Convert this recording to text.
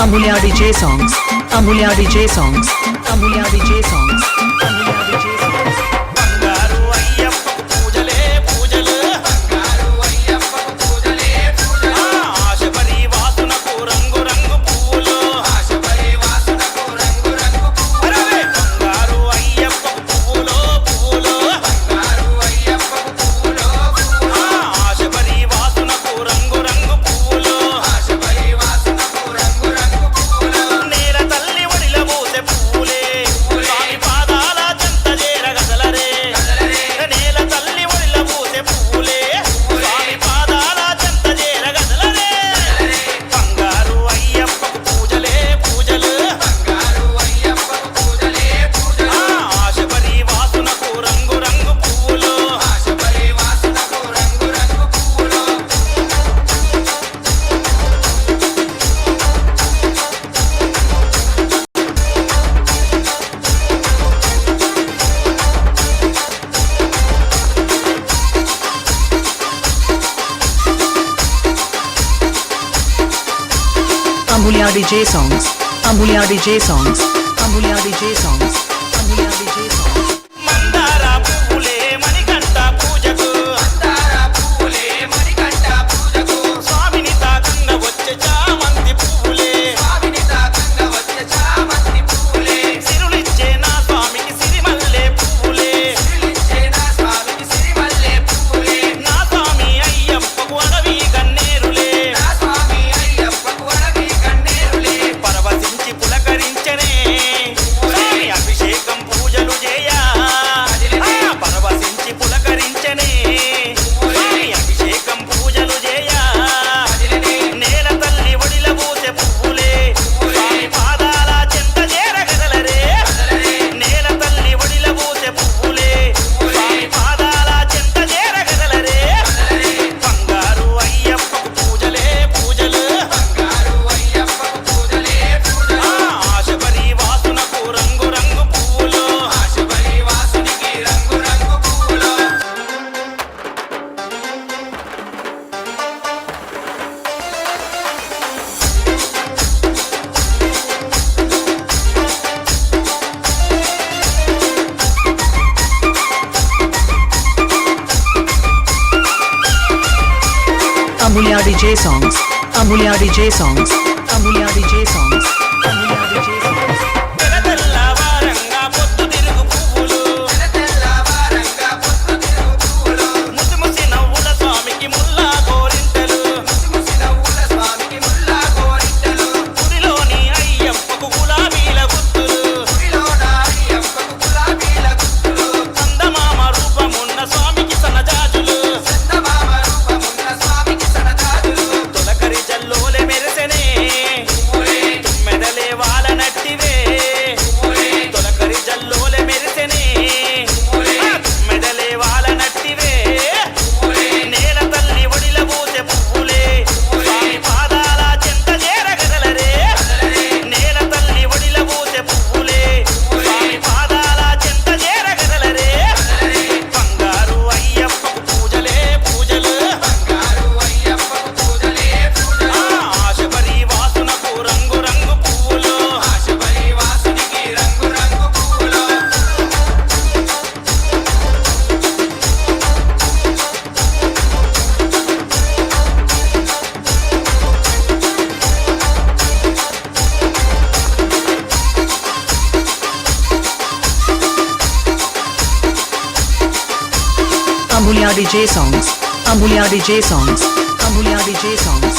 Amulya DJ songs. Amulya DJ songs. Amulya DJ songs. Amulya DJ songs. బంగారు అయ్యప్పకు పూజలే పూజలు బంగారు అయ్యప్పకు పూజలే పూజలు ఆశబరి వాసునకు రంగు రంగు పువ్వులు ఆశబరి వాసునకు రంగు రంగు పువ్వులు బంగారు అయ్యప్పకు పువ్వులు పువ్వులు బంగారు అయ్యప్పకు పువ్వులు పువ్వులు ఆశబరి వాసునకు రంగు రంగు పువ్వులు ఆశబరి వాసునకు రంగు రంగు పువ్వులు నేల తల్లి ఒడిల పూసే పువ్వులే స్వామి పాదాల చెంత చేరగదలరే నేల తల్లి ఒడిల పూసే పువ్వులే స్వామి పాదాల చెంత చేరగదలరే బంగారు అయ్యప్పకు పూజలే పూజలు బంగారు అయ్యప్పకు పూజలే పూజలు ఆశబరి వాసునకు రంగు రంగు పువ్వులు ఆశబరి వాసునకు రంగు రంగు పువ్వులు Amulya DJ songs. Amulya DJ songs. Amulya DJ songs. Amulya DJ songs. మందార పువ్వులే మణికంఠ పూజకు మందార పువ్వులే మణికంఠ పూజకు స్వామిని తాకంగా వచ్చే చామంతి పువ్వులే స్వామిని తాకంగా వచ్చే చామంతి పువ్వులే సిరులిచ్చే నా స్వామికి సిరిమల్లె పువ్వులే సిరులిచ్చే నా స్వామికి సిరిమల్లె పువ్వులే నా స్వామి అయ్యప్పకు అడవి కన్నేరులే నా స్వామి అయ్యప్పకు అడవి కన్నేరులే పరవశించి పులకరించనే స్వామి అభిషేకం పూజలు చేయా పరవశించి పులకరించనే స్వామి అభిషేకం పూజలు చేయా నేల తల్లి ఒడిల పూసే పువ్వులే స్వామి పాదాల చెంత చేరగదలరే నేల తల్లి ఒడిల పూసే పువ్వులే స్వామి పాదాల చెంత చేరగదలరే బంగారు అయ్యప్పకు పూజలే పూజలు బంగారు అయ్యప్పకు పూజలే పూజలు ఆశబరి వాసునకు రంగు రంగు పువ్వులు ఆశబరి వాసునికి రంగు రంగు పువ్వులు Amulya DJ songs. Amulya DJ songs. Amulya DJ songs. Amulya DJ songs. తెల్లవారంగా పొద్దు తిరుగు పువ్వులు తెల్లవారంగా పొద్దు తిరుగు పువ్వులు ముసిముసి నవ్వుల స్వామికి ముల్లా గోరింటలు ముసిముసి నవ్వుల స్వామికి ముల్లా గోరింటలు గుడిలోని అయ్యప్పకు గులాబీల గుత్తులు గుడిలోన అయ్యప్పకు గులాబీల గుత్తులు చందమామ రూపమున్న స్వామికి సన్నజాజులు చందమామ రూపమున్న స్వామికి సన్నజాజులు తొలకరి జల్లోలే మెరిసెనే తుమ్మెదలే వాలనట్టివే తొలకరి జల్లోలే మెరిసెనే తుమ్మెదలే వాలనట్టివే నేల తల్లి ఒడిల పూసే పువ్వులే స్వామి పాదాల చెంత చేరగదలరే నేల తల్లి ఒడిల పూసే పువ్వులే స్వామి పాదాల చెంత చేరగదలరే బంగారు అయ్యప్పకు పూజలే పూజలు బంగారు అయ్యప్పకు పూజలే పూజలు ఆశబరి వాసునకు రంగు రంగు పువ్వులు ఆశబరి వాసునికి రంగు రంగు పువ్వులు Amulya DJ songs. Amulya DJ songs. Amulya DJ songs.